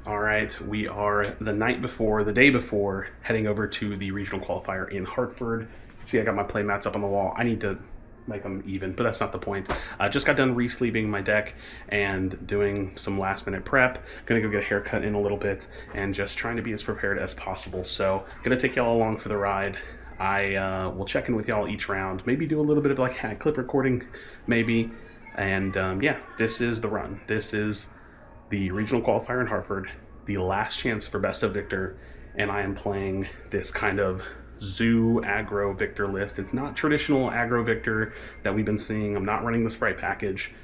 All right, we are the day before, heading over to the regional qualifier in Hartford. See, I got my play mats up on the wall. I need to make them even, but that's not the point. I just got done re-sleeving my deck and doing some last minute prep. Gonna go get a haircut in a little bit and just trying to be as prepared as possible. So gonna take y'all along for the ride. I will check in with y'all each round, maybe do a little bit of like clip recording, maybe. And yeah, this is the run. This is the regional qualifier in Hartford, the last chance for best of Victor, and I am playing this kind of zoo aggro Victor list. It's not traditional aggro Victor that we've been seeing. I'm not running the Sprite package,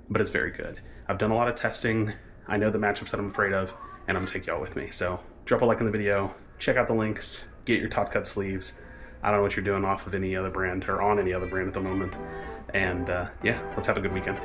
but it's very good. I've done a lot of testing. I know the matchups that I'm afraid of, and I'm gonna take y'all with me. So drop a like in the video, check out the links, get your Top Cut sleeves. I don't know what you're doing off of any other brand or on any other brand at the moment. And yeah, let's have a good weekend.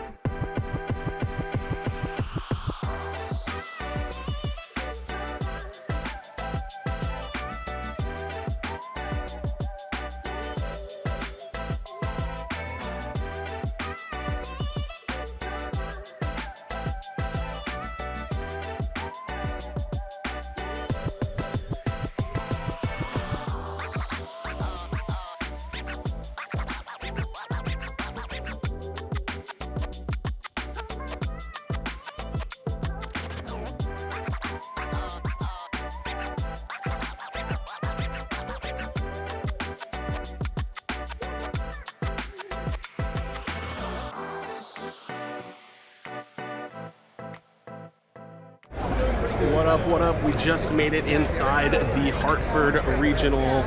What up? We just made it inside the Hartford regional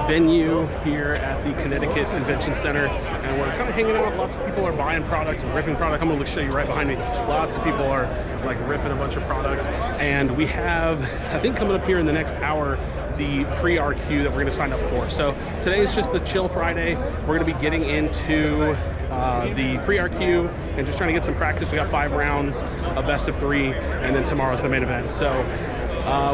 venue here at the Connecticut Convention Center, and we're kind of hanging out. Lots of people are buying product, ripping product. I'm gonna show you right behind me. Lots of people are like ripping a bunch of product, and we have, I think, coming up here in the next hour, the pre-RQ that we're gonna sign up for. So today is just the chill Friday. We're gonna be getting into the pre-RQ and just trying to get some practice. We got 5 rounds, a best of 3, and then tomorrow's the main event. So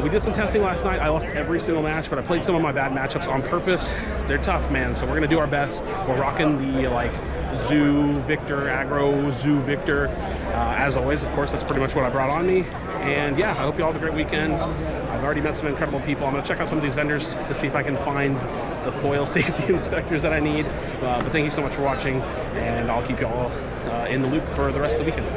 we did some testing last night. I lost every single match, but I played some of my bad matchups on purpose. They're tough, man, so we're gonna do our best. We're rocking the like Zoo Victor, aggro Zoo Victor. As always, of course, that's pretty much what I brought on me. And yeah, I hope you all have a great weekend. I've already met some incredible people. I'm gonna check out some of these vendors to see if I can find the foil safety inspectors that I need. But thank you so much for watching, and I'll keep you all in the loop for the rest of the weekend.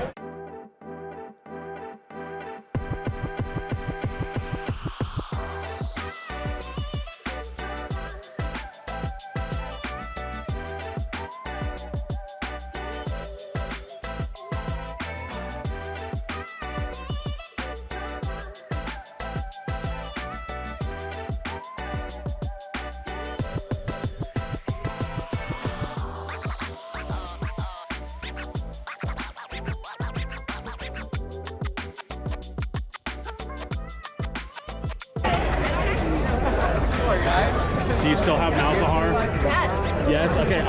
Do you still have Malzahar? Yes. Yes? Okay,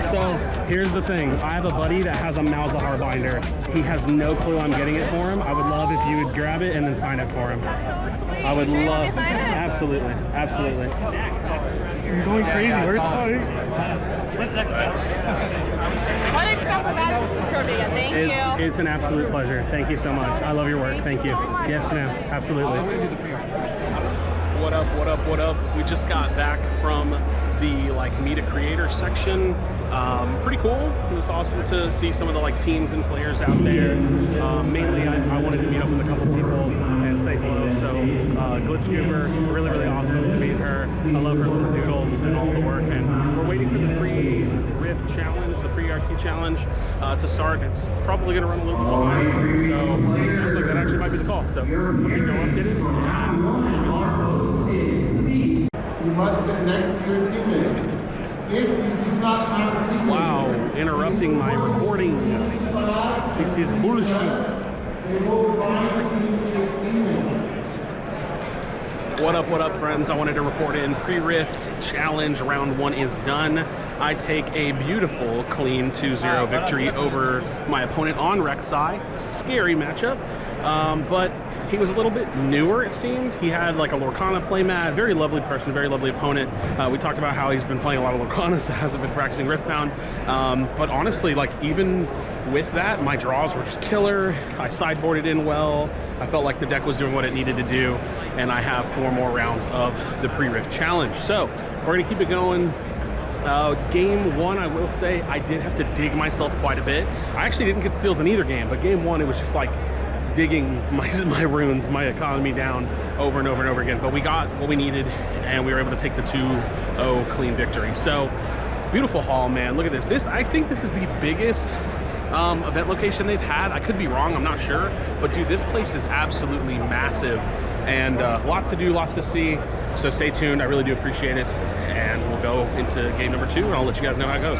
so here's the thing. I have a buddy that has a Malzahar binder. He has no clue I'm getting it for him. I would love if you would grab it and then sign it for him. That's so sweet. I would love, sign it? absolutely, absolutely. He's going crazy. Where's Ty? What's next, man? Why don't you grab the bag for me? Thank you. It's an absolute pleasure. Thank you so much. I love your work. Thank you. Yes, ma'am. Absolutely. What up, what up, what up? We just got back from the like meet a creator section. Pretty cool. It was awesome to see some of the like teams and players out there. Mainly I wanted to meet up with a couple people and say hello. So Glitch Goober, really, really awesome to meet her. I love her little doodles and all the work. And we're waiting for the pre-Rift challenge, the pre-RQ challenge to start. It's probably going to run a little bit behind. So it sounds like that actually might be the call. So we'll keep going updated. You must sit next to your teammate. If you do not have a teammate, Wow, interrupting my recording. This is bullshit. they will remind you of your teammate. What up, friends? I wanted to report in pre-Rift challenge. Round 1 is done. I take a beautiful, clean 2-0 victory over my opponent on Rek'Sai. Scary matchup. but he was a little bit newer, it seemed. He had like a Lorcana playmat, very lovely person, very lovely opponent. We talked about how he's been playing a lot of Lorcana, so hasn't been practicing Riftbound. But honestly, like even with that, my draws were just killer. I sideboarded in well. I felt like the deck was doing what it needed to do, and I have 4 more rounds of the pre-Rift challenge. So we're gonna keep it going. Game 1, I will say, I did have to dig myself quite a bit. I actually didn't get steals in either game, but game 1, it was just like digging my runes, my economy down over and over and over again. But we got what we needed, and we were able to take the 2-0 clean victory. So beautiful haul, man. Look at this. I think this is the biggest event location they've had. I could be wrong, I'm not sure, but dude, this place is absolutely massive, and lots to do, lots to see. So stay tuned. I really do appreciate it, and we'll go into game number 2, and I'll let you guys know how it goes.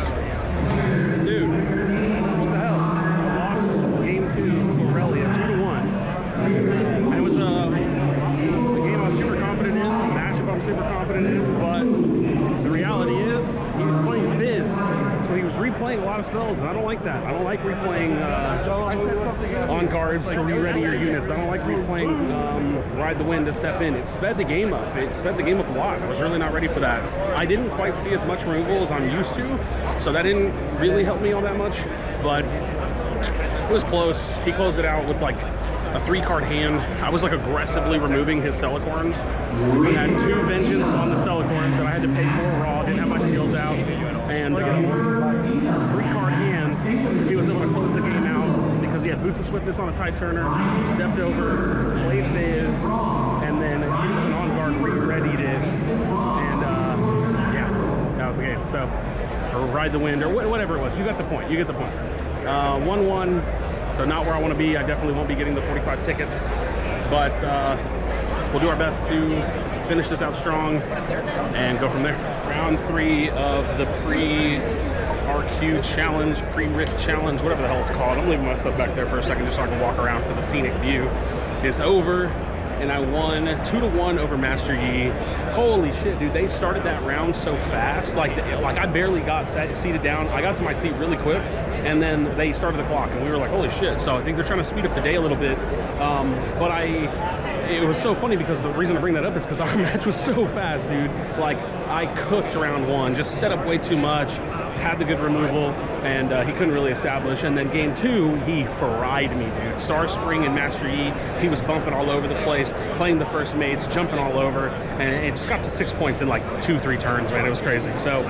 Dude, what the hell? I lost game 2 to Aurelia 2-1. It was a game I was super confident in, a matchup I'm super confident in, but the reality is he was playing Fizz, so he was replaying a lot of spells, and I don't like that. I don't like replaying on guards to re-ready your units. I don't like replaying Ride the Wind to step in. It sped the game up. It sped the game up a lot. I was really not ready for that. I didn't quite see as much removal as I'm used to, so that didn't really help me all that much, but it was close. He closed it out with like a 3-card hand. I was like aggressively removing his Celicorns. I had 2 Vengeance on the Celicorns that I had to pay for raw. Didn't have my seals out, and 3-card hand. He was able to close the game out because he had Boots of Swiftness on a Tide Turner, stepped over, played Fizz, and then an on guard re-readied it, and yeah, that was the game. So, or Ride the Wind, or whatever it was. You got the point. You get the point. 1-1. So not where I want to be. I definitely won't be getting the 45 tickets, but we'll do our best to finish this out strong and go from there. Round 3 of the pre-RQ challenge, pre-Rift challenge, whatever the hell it's called. I'm leaving my stuff back there for a second just so I can walk around for the scenic view. It's over, and I won 2-1 over Master Yi. Holy shit, dude, they started that round so fast. Like I barely got seated down. I got to my seat really quick, and then they started the clock, and we were like, holy shit. So I think they're trying to speed up the day a little bit. But it was so funny because the reason I bring that up is because our match was so fast, dude. Like, I cooked round 1, just set up way too much, had the good removal, and he couldn't really establish. And then game 2, he fried me, dude. Star Spring and Master Yi, he was bumping all over the place, playing the first mates, jumping all over, and it just got to 6 points in like 2-3 turns, man. It was crazy. So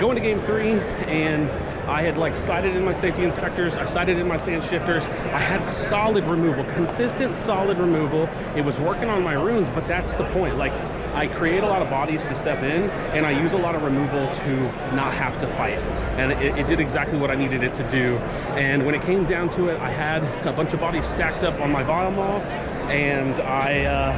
going to game 3, and I had like sighted in my safety inspectors, I sighted in my sand shifters. I had solid removal, consistent solid removal. It was working on my runes, but that's the point. Like, I create a lot of bodies to step in, and I use a lot of removal to not have to fight. And it did exactly what I needed it to do. And when it came down to it, I had a bunch of bodies stacked up on my Vial, and I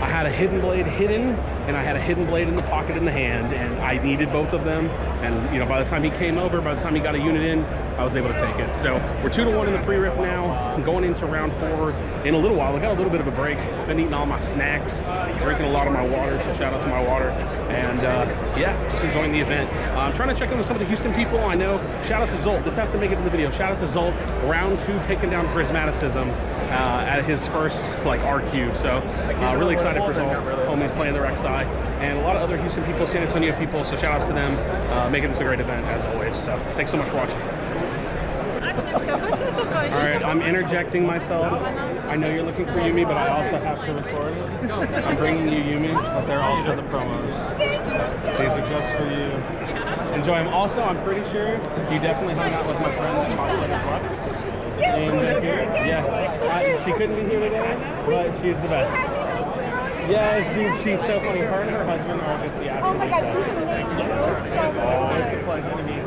had a Hidden Blade hidden, and I had a Hidden Blade in the pocket in the hand, and I needed both of them. And, you know, by the time he came over, by the time he got a unit in, I was able to take it. So we're 2-1 in the pre-riff now. I'm going into round 4 in a little while. I got a little bit of a break. Been eating all my snacks, drinking a lot of my water, so shout out to my water. And yeah, just enjoying the event. I'm trying to check in with some of the Houston people I know. Shout out to Zolt. This has to make it in the video. Shout out to Zolt. Round 2, taking down Prismaticism at his first like RQ. So really excited for Zolt. Homies playing the rec side, and a lot of other Houston people, San Antonio people. So shout outs to them, making this a great event as always. So thanks so much for watching. All right, I'm interjecting myself. I know you're looking for Yumi, but I also have to record. I'm bringing you Yumis, but they're also the promos. These are just for you. Enjoy them. Also, I'm pretty sure you definitely hung out with my friend that cosplayed Lux. Yeah, she couldn't be here today, but she's the best. Yes, dude, she's so funny. Her and her husband are just the absolute best. Oh my God, it's a pleasure to meet you.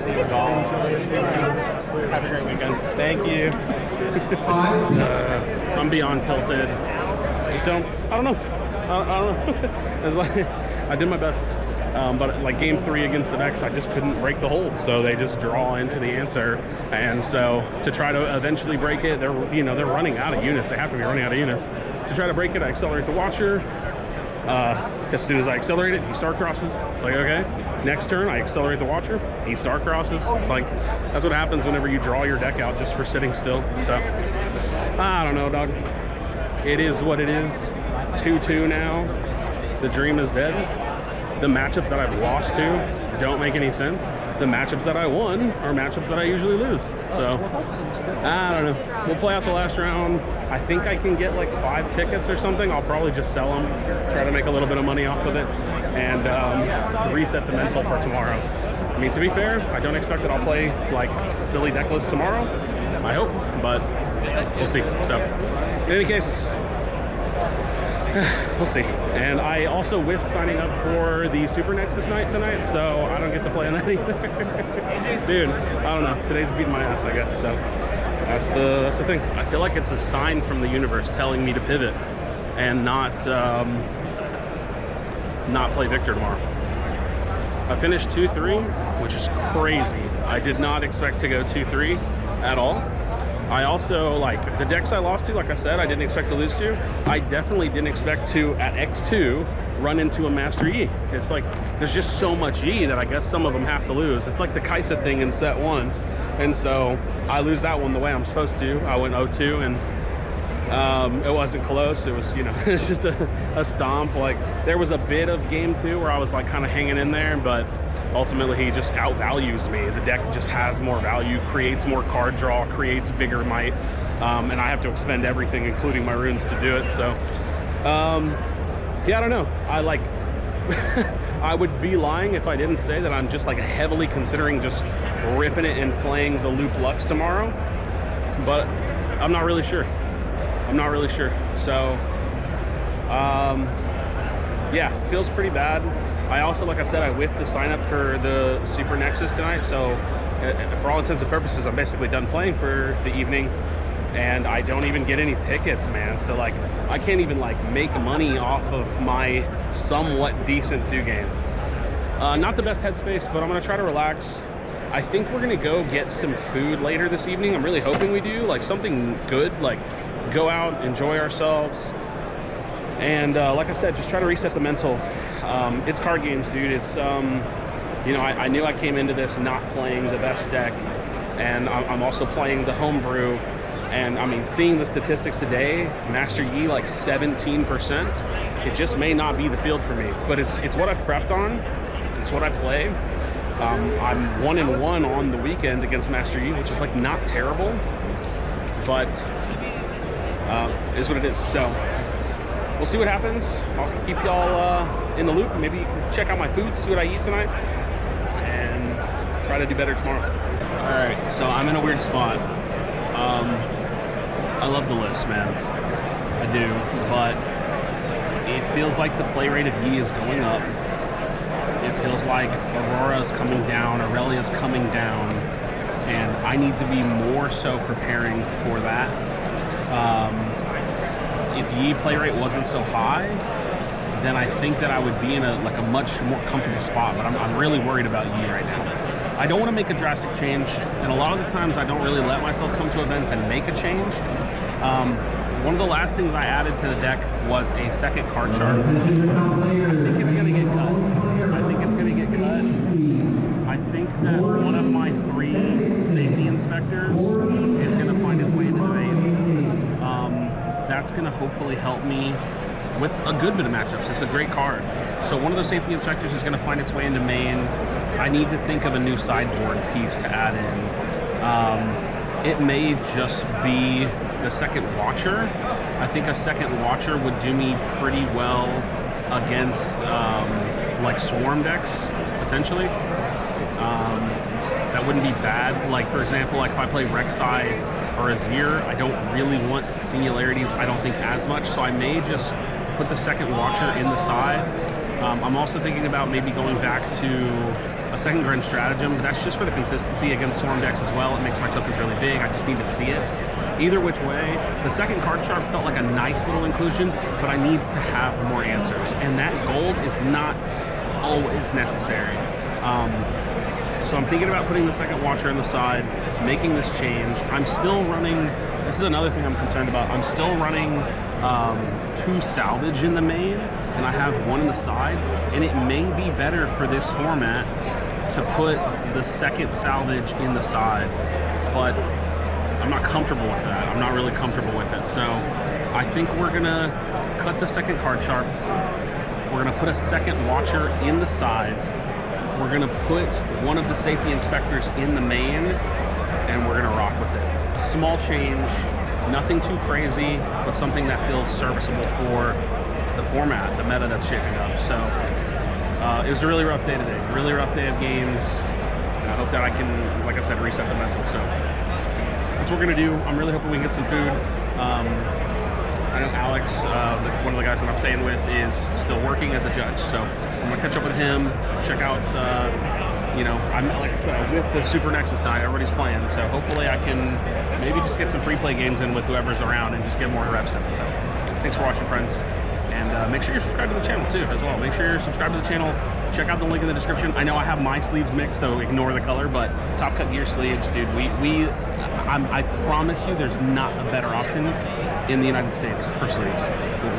Have a great weekend. Thank you. I'm beyond tilted. Just don't, I don't know. It's like, I did my best. But like game 3 against the Vex, I just couldn't break the hold. So they just draw into the answer. And so to try to eventually break it, they're running out of units. They have to be running out of units. To try to break it, I accelerate the Watcher. As soon as I accelerate it, he star crosses. It's like, okay. Next turn, I accelerate the Watcher. He star crosses. It's like, that's what happens whenever you draw your deck out just for sitting still. So, I don't know, dog. it is what it is. 2-2 now. The dream is dead. The matchups that I've lost to don't make any sense. The matchups that I won are matchups that I usually lose. So, I don't know. We'll play out the last round. I think I can get like 5 tickets or something. I'll probably just sell them, try to make a little bit of money off of it, and reset the mental for tomorrow. I mean, to be fair, I don't expect that I'll play like silly deck lists tomorrow. I hope, but we'll see. So, in any case, we'll see. And I also whiffed signing up for the Super Nexus night tonight, so I don't get to play on that either. Dude, I don't know. Today's beating my ass, I guess. So that's the thing. I feel like it's a sign from the universe telling me to pivot and not play Victor tomorrow. I finished 2-3, which is crazy. I did not expect to go 2-3 at all. I also, like, the decks I lost to, like I said, I didn't expect to lose to. I definitely didn't expect to, at X2, run into a Master Yi. It's like, there's just so much Yi that I guess some of them have to lose. It's like the Kaisa thing in set 1. And so, I lose that one the way I'm supposed to. I went 0-2, and it wasn't close. It was, you know, it's just a stomp. Like, there was a bit of game 2 where I was, like, kind of hanging in there, but ultimately he just outvalues me. The deck just has more value, creates more card draw, creates bigger might, and I have to expend everything, including my runes, to do it. So, yeah, I don't know. I like, I would be lying if I didn't say that I'm just like heavily considering just ripping it and playing the Loop Lux tomorrow, but I'm not really sure. I'm not really sure. So, yeah, feels pretty bad. I also, like I said, I whiffed to sign up for the Super Nexus tonight, so for all intents and purposes, I'm basically done playing for the evening, and I don't even get any tickets, man. So, like, I can't even, like, make money off of my somewhat decent 2 games. Not the best headspace, but I'm going to try to relax. I think we're going to go get some food later this evening. I'm really hoping we do, like, something good, like, go out, enjoy ourselves, and like I said, just try to reset the mental. It's card games, dude. It's, you know, I knew I came into this not playing the best deck, and I'm also playing the homebrew, and I mean, seeing the statistics today, Master Yi like 17%, it just may not be the field for me, but it's what I've prepped on, it's what I play. I'm 1-1 on the weekend against Master Yi, which is like not terrible, but is what it is. So we'll see what happens. I'll keep y'all in the loop. Maybe you can check out my food, see what I eat tonight, and try to do better tomorrow. All right, so I'm in a weird spot. I love the list, man. I do, but it feels like the play rate of Yi is going up. It feels like Aurora's coming down, Aurelia's coming down, and I need to be more so preparing for that. If Yi play rate wasn't so high, then I think that I would be in a much more comfortable spot, but I'm really worried about Yi right now. I don't want to make a drastic change, and a lot of the times I don't really let myself come to events and make a change. One of the last things I added to the deck was a second card shark. I think it's going to get cut. I think it's going to get cut. I think that one of my 3 safety inspectors is going to find its way into the main. That's going to hopefully help me with a good bit of matchups. It's a great card. So one of the safety inspectors is going to find its way into main. I need to think of a new sideboard piece to add in. It may just be the second Watcher. I think a second Watcher would do me pretty well against like Swarm decks, potentially. That wouldn't be bad. Like, for example, like if I play Rek'Sai or Azir, I don't really want Singularities, I don't think, as much, so I may just put the second Watcher in the side. I'm also thinking about maybe going back to a second Grand Stratagem, but that's just for the consistency against Swarm decks as well. It makes my tokens really big, I just need to see it. Either which way, the second card sharp felt like a nice little inclusion, but I need to have more answers, and that gold is not always necessary. So I'm thinking about putting the second Watcher in the side, making this change. I'm still running, this is another thing I'm concerned about, I'm still running 2 salvage in the main, and I have 1 in the side, and it may be better for this format to put the second salvage in the side, but I'm not comfortable with that. I'm not really comfortable with it. So I think we're gonna cut the second card sharp. We're gonna put a second watcher in the side. We're gonna put one of the safety inspectors in the main, and we're gonna rock with it. A small change, nothing too crazy, but something that feels serviceable for the format, the meta that's shaping up. So it was a really rough day today, really rough day of games. And I hope that I can, like I said, reset the mental. So that's what we're gonna do. I'm really hoping we can get some food. I know Alex, one of the guys that I'm staying with, is still working as a judge. So I'm gonna catch up with him, check out, I'm, like I said, with the Super Nexus night, everybody's playing. So hopefully I can maybe just get some free play games in with whoever's around and just get more reps in. So thanks for watching, friends. And make sure you're subscribed to the channel too, as well. Make sure you're subscribed to the channel. Check out the link in the description. I know I have my sleeves mixed, so ignore the color, but TopCutGear sleeves, dude. I promise you, there's not a better option in the United States for sleeves.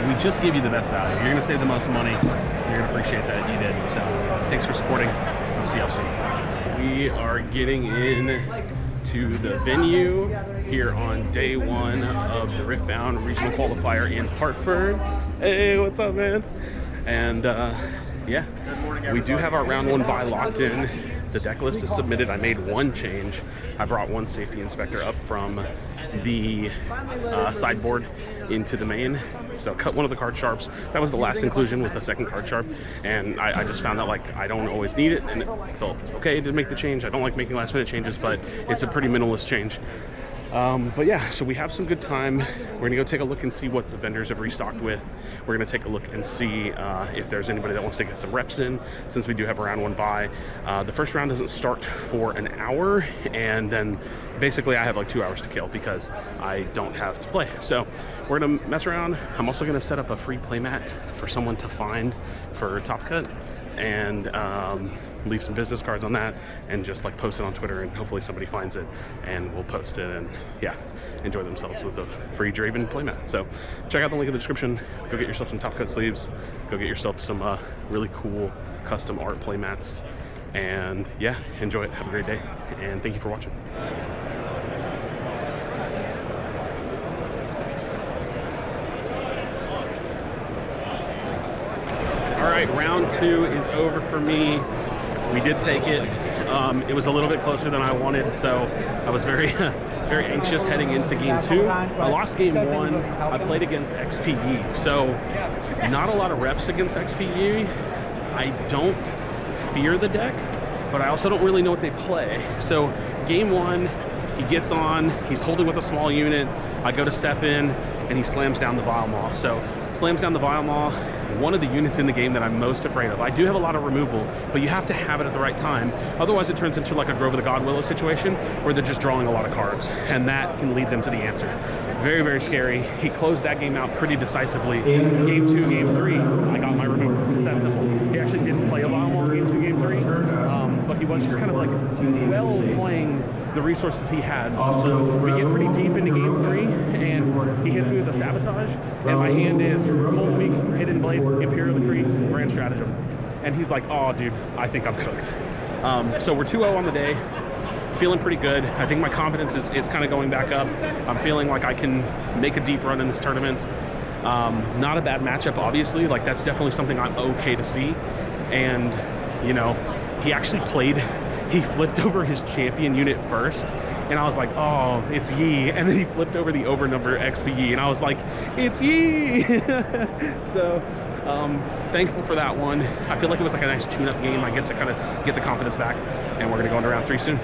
We just give you the best value. You're gonna save the most money. You're gonna appreciate that you did. So thanks for supporting. We'll see y'all soon. We are getting in to the venue here on day one of the Riftbound regional qualifier in Hartford. Hey, what's up, man? And yeah, we do have our round one bye locked in. The deck list is submitted. I made one change. I brought one safety inspector up from the sideboard into the main. So cut one of the card sharps. That was the last inclusion, was the second card sharp. And I just found that, like, I don't always need it, and it felt okay to make the change. I don't like making last minute changes, but it's a pretty minimalist change. But yeah, so we have some good time. We're gonna go take a look and see what the vendors have restocked with. We're gonna take a look and see if there's anybody that wants to get some reps in, since we do have a round one bye. The first round doesn't start for an hour, and then basically I have like 2 hours to kill because I don't have to play. So we're gonna mess around. I'm also gonna set up a free playmat for someone to find for TopCut, and leave some business cards on that, and just like post it on Twitter, and hopefully somebody finds it and we'll post it, and yeah, enjoy themselves with a free Draven playmat. So check out the link in the description. Go get yourself some TopCut sleeves, go get yourself some really cool custom art playmats, and yeah, enjoy it. Have a great day, and thank you for watching. All right, round two is over for me. We did take it. It was a little bit closer than I wanted, so I was very, very anxious heading into game two. I lost game one. I played against XPE, so not a lot of reps against XPE. I don't fear the deck, but I also don't really know what they play. So game one, he gets on, he's holding with a small unit. I go to step in, and he slams down the Vile Maw. So slams down the Vile Maw, one of the units in the game that I'm most afraid of. I do have a lot of removal, but you have to have it at the right time. Otherwise it turns into like a Grove of the God Willow situation where they're just drawing a lot of cards, and that can lead them to the answer. Very, very scary. He closed that game out pretty decisively. Game two, game three, I got my removal. It's that simple. He actually didn't play a Vile Maw game two, game three, but he was just kind of like well playing the resources he had. We get pretty deep into game three, and he hits me with a Sabotage, and my hand is Cold Weak, Hidden Blade, Imperial Decree, Grand Stratagem. And he's like, oh dude, I think I'm cooked. So we're 2-0 on the day, feeling pretty good. I think my confidence is kind of going back up. I'm feeling like I can make a deep run in this tournament. Not a bad matchup, obviously. Like, that's definitely something I'm okay to see. And, you know, he actually played, he flipped over his champion unit first, and I was like, oh, it's Yi. And then he flipped over the overnumber XPE, and I was like, it's Yi. So thankful for that one. I feel like it was like a nice tune-up game. I get to kind of get the confidence back, and we're gonna go into round three soon.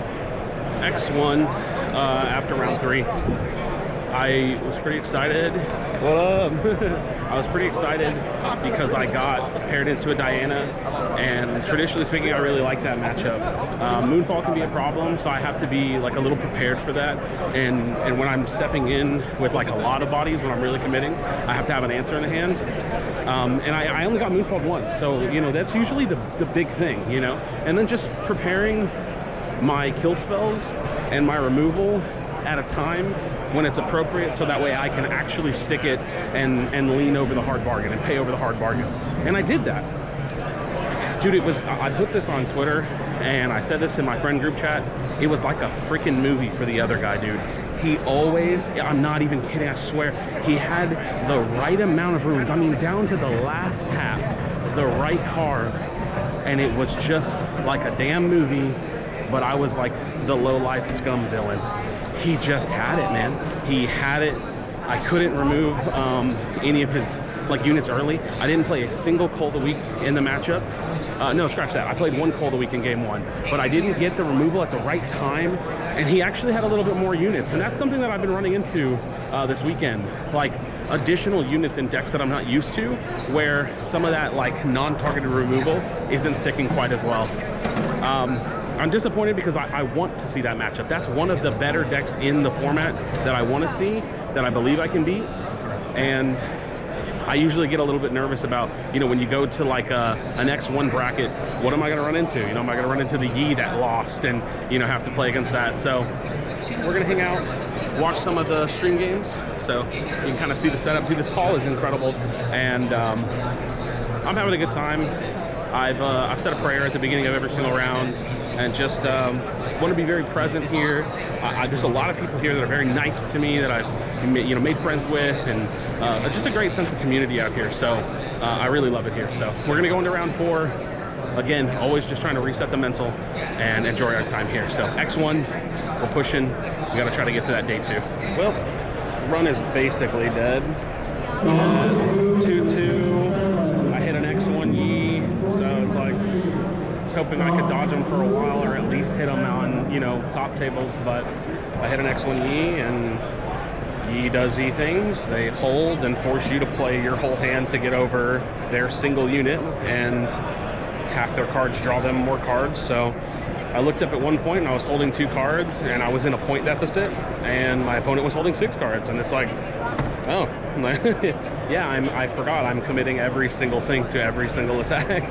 X1 after round three. I was pretty excited. What up? I was pretty excited because I got paired into a Diana, and traditionally speaking, I really like that matchup. Moonfall can be a problem, so I have to be like a little prepared for that. And when I'm stepping in with like a lot of bodies, when I'm really committing, I have to have an answer in the hand. And I only got Moonfall once, so you know that's usually the big thing, you know. And then just preparing my kill spells and my removal at a time when it's appropriate, so that way I can actually stick it and lean over the hard bargain and pay over the hard bargain. And I did that. Dude, I put this on Twitter, and I said this in my friend group chat. It was like a freaking movie for the other guy, dude. he always, I'm not even kidding, I swear, he had the right amount of runes. I mean, down to the last tap, the right card, and it was just like a damn movie, but I was like the low-life scum villain. He just had it, man. He had it. I couldn't remove any of his like units early. I didn't play a single Call of the Week in the matchup. No, scratch that. I played one Call of the Week in game 1, but I didn't get the removal at the right time, and he actually had a little bit more units, and that's something that I've been running into this weekend. Like additional units in decks that I'm not used to, where some of that like non-targeted removal isn't sticking quite as well. I'm disappointed because I want to see that matchup. That's one of the better decks in the format that I want to see, that I believe I can beat. And I usually get a little bit nervous about, you know, when you go to like an X1 bracket, what am I going to run into? You know, am I going to run into the Yi that lost and, you know, have to play against that? So we're going to hang out, watch some of the stream games, so you can kind of see the setup. See, this hall is incredible, and I'm having a good time. I've said a prayer at the beginning of every single round, and just want to be very present here. There's a lot of people here that are very nice to me, that I've made friends with, and just a great sense of community out here. So I really love it here. So we're gonna go into round 4. Again, always just trying to reset the mental and enjoy our time here. So X1, we're pushing. We got to try to get to that day 2. Well, run is basically dead. 2-2. I hit an X1 Yi, so it's like I was hoping I could dodge them for a while, or at least hit them on, you know, top tables. But I hit an X1 Yi, and Yi does Z things. They hold and force you to play your whole hand to get over their single unit, and half their cards draw them more cards. So I looked up at one point and I was holding 2 cards, and I was in a point deficit, and my opponent was holding 6 cards, and it's like, oh, yeah, I forgot I'm committing every single thing to every single attack.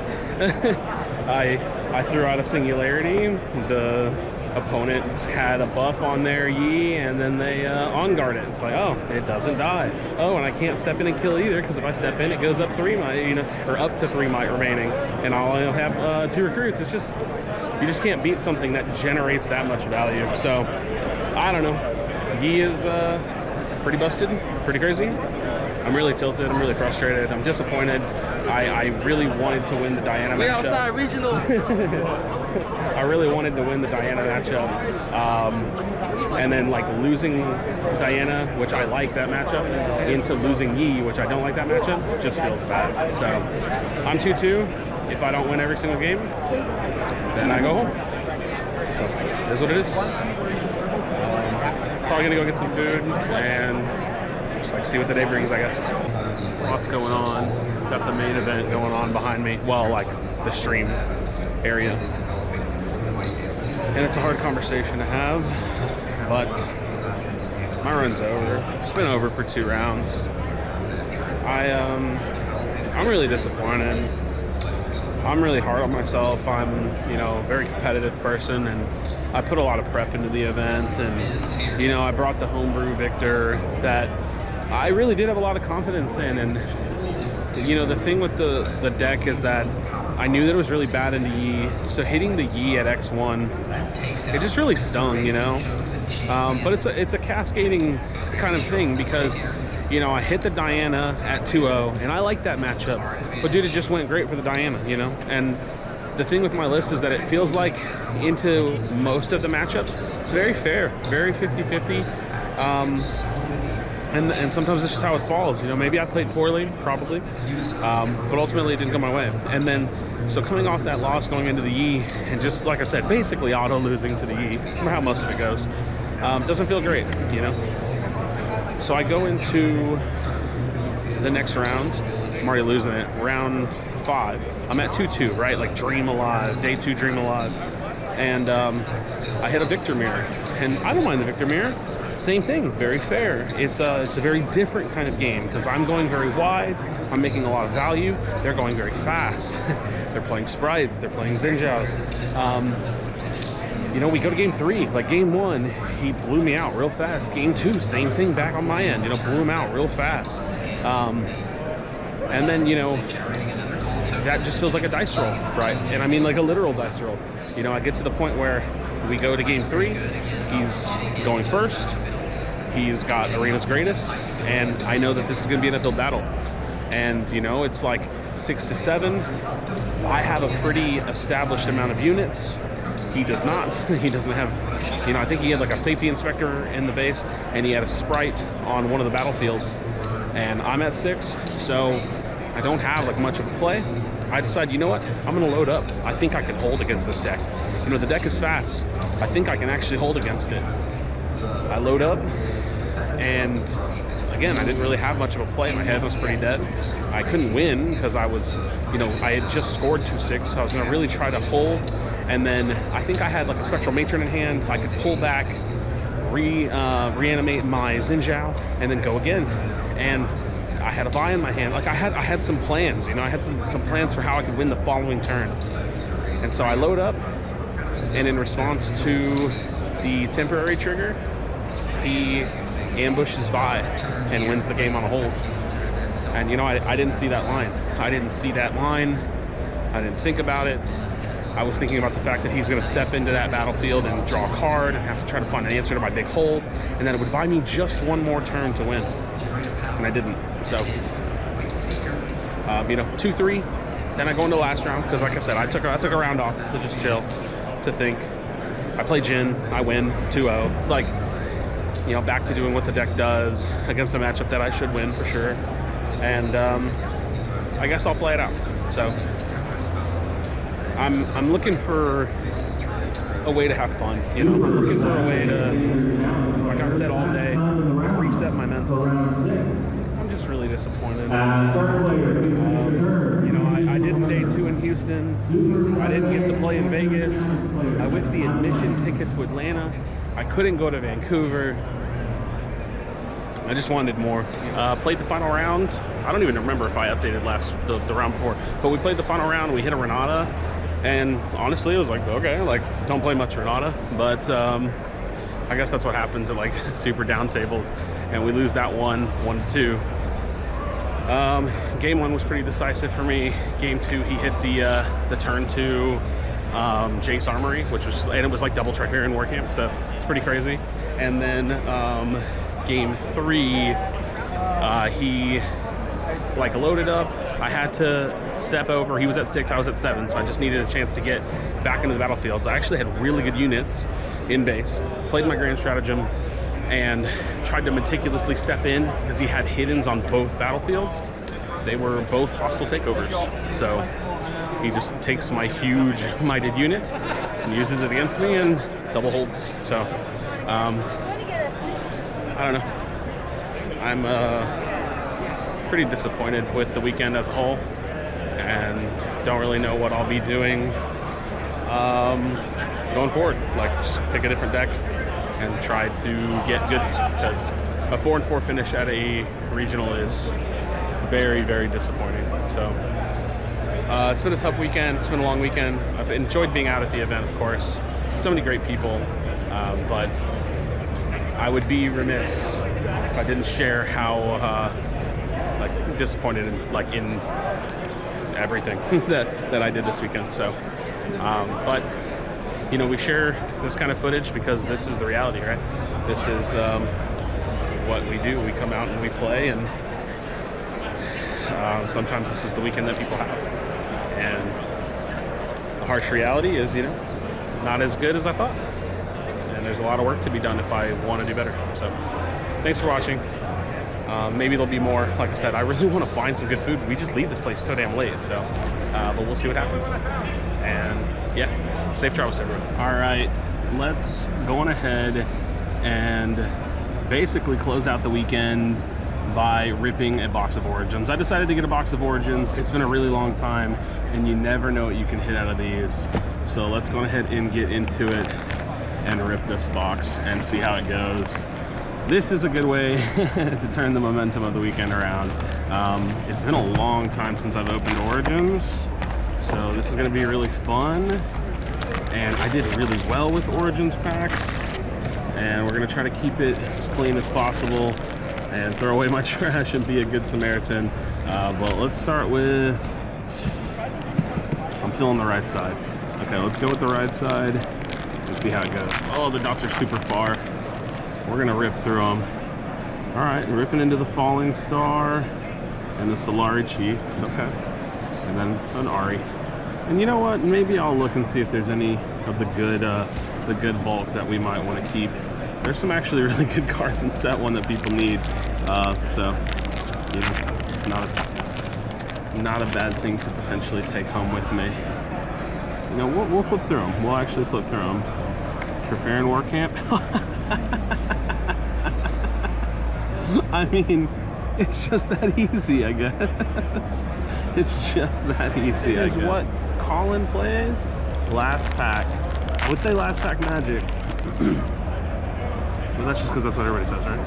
I threw out a singularity. The opponent had a buff on their Yi, and then they on guard it. It's like, oh, it doesn't die. Oh, and I can't step in and kill either, because if I step in, it goes up 3 might, you know, or up to 3 might remaining, and I'll have 2 recruits. It's just, you just can't beat something that generates that much value. So I don't know. Yi is pretty busted, pretty crazy. I'm really tilted. I'm really frustrated. I'm disappointed. I really wanted to win the Diana matchup. We outside regional. I really wanted to win the Diana matchup, and then like losing Diana, which I like that matchup, into losing Yi, which I don't like that matchup, just feels bad. So I'm 2-2. If I don't win every single game, then I go home. So it is what it is. Probably gonna go get some food and just like see what the day brings, I guess. Lots going on. Got the main event going on behind me. Well, like the stream area. And it's a hard conversation to have, but my run's over. It's been over for 2 rounds. I'm really disappointed. I'm really hard on myself. I'm, you know, a very competitive person, and I put a lot of prep into the event, and, you know, I brought the homebrew victor that I really did have a lot of confidence in. And, you know, the thing with the deck is that I knew that it was really bad into Yi, so hitting the Yi at X1, it just really stung, you know. But it's a cascading kind of thing, because, you know, I hit the Diana at 2-0, and I like that matchup, but dude, it just went great for the Diana, you know. And the thing with my list is that it feels like into most of the matchups, it's very fair, very 50-50. And sometimes it's just how it falls, you know. Maybe I played poorly, probably, but ultimately it didn't go my way. And then, so coming off that loss, going into the Yi, and just like I said, basically auto losing to the Yi, how most of it goes, doesn't feel great, you know. So I go into the next round, I'm already losing it, round 5. I'm at 2-2, right? Like dream alive, day 2 dream alive. And I hit a Victor Mirror, and I don't mind the Victor Mirror. Same thing, very fair. It's a very different kind of game, because I'm going very wide, I'm making a lot of value, they're going very fast. They're playing sprites, they're playing Zinjaos. You know, we go to game 3, like game 1, he blew me out real fast. Game 2, same thing back on my end, you know, blew him out real fast. And then, you know, that just feels like a dice roll, right? And I mean like a literal dice roll. You know, I get to the point where we go to game 3, he's going first, He's got Arena's greatest, and I know that this is going to be an uphill battle. And, you know, it's like 6 to 7. I have a pretty established amount of units. He does not. He doesn't have, you know, I think he had like a safety inspector in the base, and he had a sprite on one of the battlefields. And I'm at 6, so I don't have like much of a play. I decided, you know what, I'm gonna load up. I think I can hold against this deck. You know, the deck is fast. I think I can actually hold against it. I load up, and again, I didn't really have much of a play. My head was pretty dead. I couldn't win because I was, you know, I had just scored 2-6, so I was gonna really try to hold. And then I think I had like a Spectral Matron in hand. I could pull back, reanimate my Xinjiao, and then go again. And I had a Vi in my hand. Like I had some plans, you know, I had some plans for how I could win the following turn. And so I load up, and in response to the temporary trigger, he ambushes Vi and wins the game on a hold. And you know, I didn't see that line. I didn't see that line. I didn't think about it. I was thinking about the fact that he's going to step into that battlefield and draw a card and have to try to find an answer to my big hold, and then it would buy me just one more turn to win. And I didn't. So, you know, 2-3. Then I go into the last round because, like I said, I took a round off to just chill, to think. I play Jin, I win 2-0. It's like, you know, back to doing what the deck does against a matchup that I should win for sure. And I guess I'll play it out. So I'm looking for a way to have fun. You know, I'm looking for a way to, like I've said all day, reset my mental. I'm just really disappointed. You know, I didn't day 2 in Houston. I didn't get to play in Vegas. I whiffed the admission ticket to Atlanta. I couldn't go to Vancouver. I just wanted more. Played the final round. I don't even remember if I updated the round before, but we played the final round. We hit a Renata, and honestly, it was like, okay, like don't play much Renata, but I guess that's what happens at like super down tables, and we lose that 1-2. Game 1 was pretty decisive for me. Game 2, he hit the turn 2 Jace Armory, and it was like double Trifarian War Camp, so it's pretty crazy. And then game 3, he like loaded up. I had to step over. He was at 6, I was at 7, so I just needed a chance to get back into the battlefields. I actually had really good units in base, played my grand stratagem, and tried to meticulously step in because he had hiddens on both battlefields. They were both hostile takeovers, so he just takes my huge mighted unit and uses it against me and double holds. So I don't know. I'm pretty disappointed with the weekend as a whole, and don't really know what I'll be doing going forward. Like, just pick a different deck and try to get good, because a 4-4 finish at a regional is very, very disappointing. So it's been a tough weekend. It's been a long weekend. I've enjoyed being out at the event, of course. So many great people, but I would be remiss if I didn't share how like disappointed in everything that I did this weekend. So, but you know, we share this kind of footage because this is the reality, right? This is what we do. We come out and we play, and sometimes this is the weekend that people have. And the harsh reality is, you know, not as good as I thought. And there's a lot of work to be done if I want to do better. So thanks for watching. Maybe there'll be more. Like I said, I really want to find some good food. We just leave this place so damn late. So, but we'll see what happens. And yeah, safe travels, everyone. All right, let's go on ahead and basically close out the weekend by ripping a box of Origins. I decided to get a box of Origins. It's been a really long time, and you never know what you can hit out of these. So let's go ahead and get into it and rip this box and see how it goes. This is a good way to turn the momentum of the weekend around. It's been a long time since I've opened Origins, so this is going to be really fun. And I did really well with Origins packs, and we're going to try to keep it as clean as possible and throw away my trash and be a good Samaritan. But let's start with, I'm feeling the right side. Okay, let's go with the right side and see how it goes. Oh, the dots are super far. We're gonna rip through them. All right, ripping into the Falling Star and the Solari Chief. Okay. And then an Ari. And you know what? Maybe I'll look and see if there's any of the good bulk that we might want to keep. There's some actually really good cards in set 1 that people need. So, you know, not a bad thing to potentially take home with me. You know, we'll flip through them. We'll actually flip through them. Trefarin War Camp. I mean, it's just that easy, I guess. It's just that easy, I guess. Is what Colin plays. Last pack. I would say last pack Magic. But that's just because that's what everybody says, right?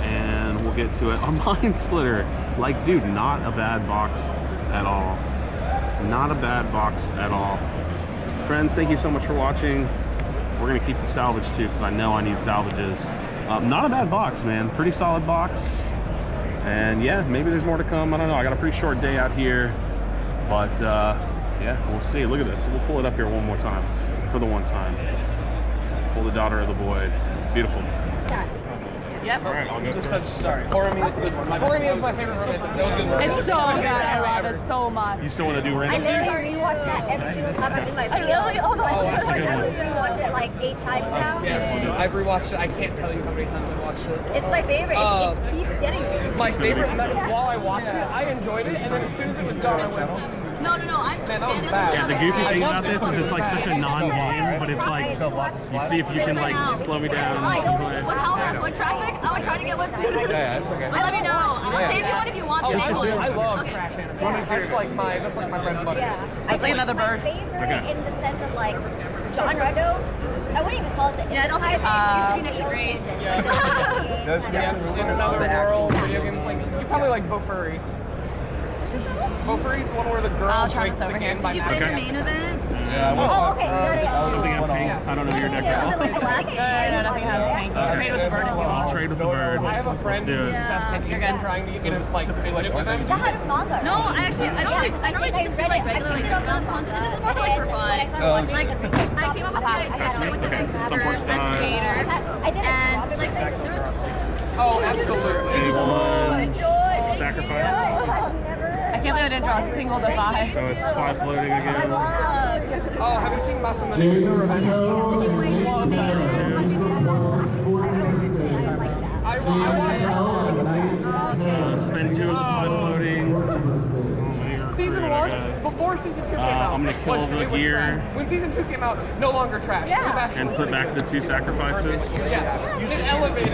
And we'll get to it. A Mind Splitter. Like, dude, not a bad box at all. Not a bad box at all. Friends, thank you so much for watching. We're gonna keep the salvage too, because I know I need salvages. Not a bad box, man. Pretty solid box. And yeah, maybe there's more to come. I don't know. I got a pretty short day out here. But yeah, we'll see. Look at this. We'll pull it up here one more time for the one time. Pull the Daughter of the Void. Beautiful. Yep. All right, I'll go first. Sorry. Horamy is a good one. Horamy is my favorite romantic. It's so good. I love it so much. You still want to do I random? literally rewatch that every single time I'm in my video. I rewatch it like 8 times now. Yes, I've rewatched it. I can't tell you how many times I've watched it. It's my favorite. It keeps getting me. My favorite, and then while I watched it, I enjoyed it, and then as soon as it was done, I went, No, I'm. man, that was bad. Yeah, the goofy thing about this is it's like such a non-game, but it's like, you see if you can like slow me down. With traffic, I would try to get one sooner. Yeah, it's okay. I'll let me know. I'll save you one if you want to. I love trash animals. That's like my bread and butter. Yeah. It's like another bird. My favorite in the sense of like John Ruddo. I wouldn't even call it the. Yeah, it also used to be next to Grace. In another world, video games, like, you probably like Bofuri. Bofuri's the one where the girl I'll try breaks this the over here. game by Did you play the magic. main event? Oh, okay. Something on tank. I don't know your deck at all. Like the last game. No, nothing has tank. Trade with the bird if you I'll want. trade with the bird. I have a friend Let's do who's it. obsessed with You're good. trying to get us like fidget with him. That had a manga. No, I normally just do like regular like Riftbound content. This is more for like for fun. Like I came up with the idea. I went to like Some parts as die. creator, I did and it. like there was. Oh, absolutely. Anyone sacrifice. I can't believe I didn't draw a single defy. So it's 5 floating again. Oh, have you seen Masamune? Spend 2 of the 5 floating. Season 1, before Season 2 came out. I'm gonna kill it the was gear. trash. When Season 2 came out, no longer trash. It was actually And put back the 2 sacrifices. Yeah, it elevated.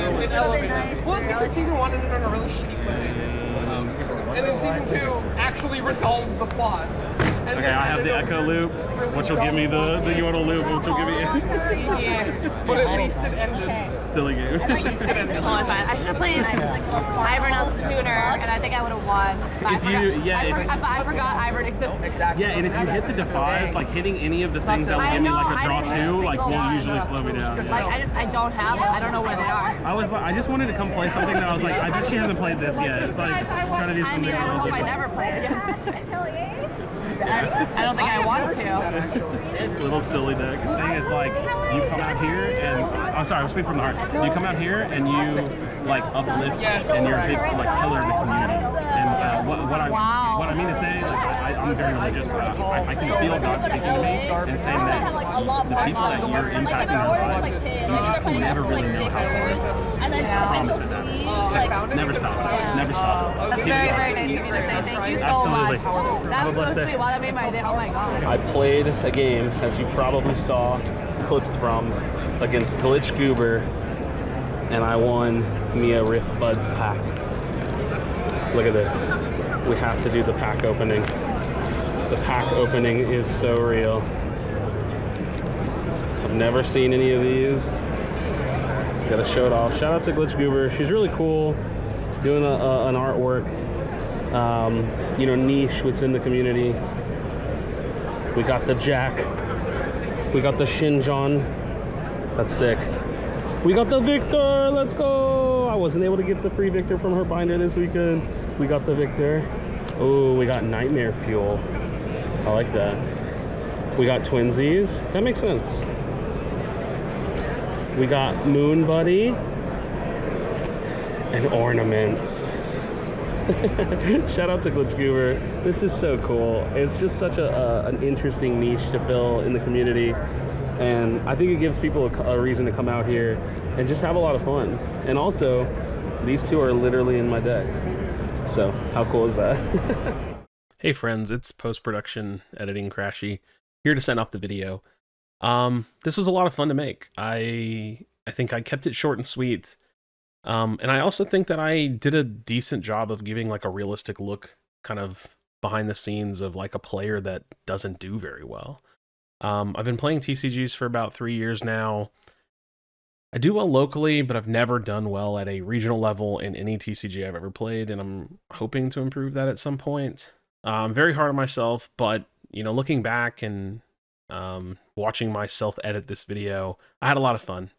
Well, because Season 1 ended on a really shitty cliffhanger. And then Season 2 actually resolved the plot. And Okay, I have the Echo Loop, which will give me the Yordle Loop, which will give me But at least it ended. silly game. It's totally fine. I should have played Ivern out sooner, and I think I would have won. But If you- yeah, I if- forgot Ivern existed. Exactly. Yeah, and if you hit the defies, like hitting any of the things that will give me like a draw 2, like will usually slow me down. Like I don't have them. I don't know where they are. I just wanted to come play something that I was like, I bet she hasn't played this yet. It's like trying to do I something. mean, I hope I never play it again. I don't think I want to. Little silly deck. The thing is, like, you come out here and I'm sorry, I'm speaking from the heart. You come out here and you like uplift and you're a big like pillar of the community. And what I mean to say, like, I'm very religious. I can feel God speaking to me and saying that the people that you're impacting their lives, you just can never really know how far it goes. And then Promise it that. Never stop. Never stop. That's very, very nice of you to say. Thank you so Absolutely. much. Have a That was blessed so day. sweet. Wow, that made my day. Oh my god. I played a game, as you probably saw clips from, against Glitch Goober, and I won me a Rift Buds pack. Look at this. We have to do the pack opening. The pack opening is so real. I've never seen any of these. Gotta show it off. Shout out to Glitch Goober. She's really cool, doing an artwork, you know, niche within the community. We got the Jack. We got the Shinjon. That's sick. We got the Victor. Let's go. I wasn't able to get the free Victor from her binder this weekend. We got the Victor. Oh, we got Nightmare Fuel. I like that. We got Twinsies. That makes sense. We got Moon Buddy. and ornaments. Shout out to QUALIFIER. This is so cool. It's just such an interesting niche to fill in the community, and I think it gives people a reason to come out here and just have a lot of fun. And also, these two are literally in my deck. So how cool is that? Hey friends, it's post-production editing Krashy here to send off the video. This was a lot of fun to make. I think I kept it short and sweet. And I also think that I did a decent job of giving like a realistic look kind of behind the scenes of like a player that doesn't do very well. I've been playing TCGs for about 3 years now. I do well locally, but I've never done well at a regional level in any TCG I've ever played, and I'm hoping to improve that at some point. I'm very hard on myself, but you know, looking back and watching myself edit this video, I had a lot of fun.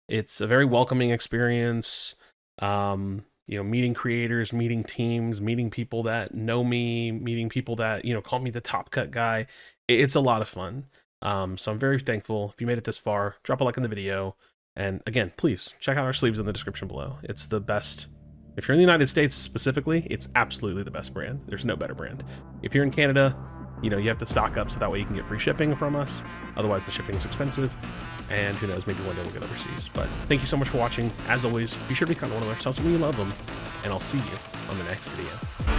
It's a very welcoming experience. You know, meeting creators, meeting teams, meeting people that know me, meeting people that, you know, call me the Top Cut guy. It's a lot of fun. So I'm very thankful. If you made it this far, drop a like on the video. And again, please check out our sleeves in the description below. It's the best. If you're in the United States specifically, it's absolutely the best brand. There's no better brand. If you're in Canada, you know, you have to stock up so that way you can get free shipping from us. Otherwise, the shipping is expensive. And who knows, maybe one day we'll get overseas. But thank you so much for watching. As always, be sure to be kind to one another. Tell someone you love them. And I'll see you on the next video.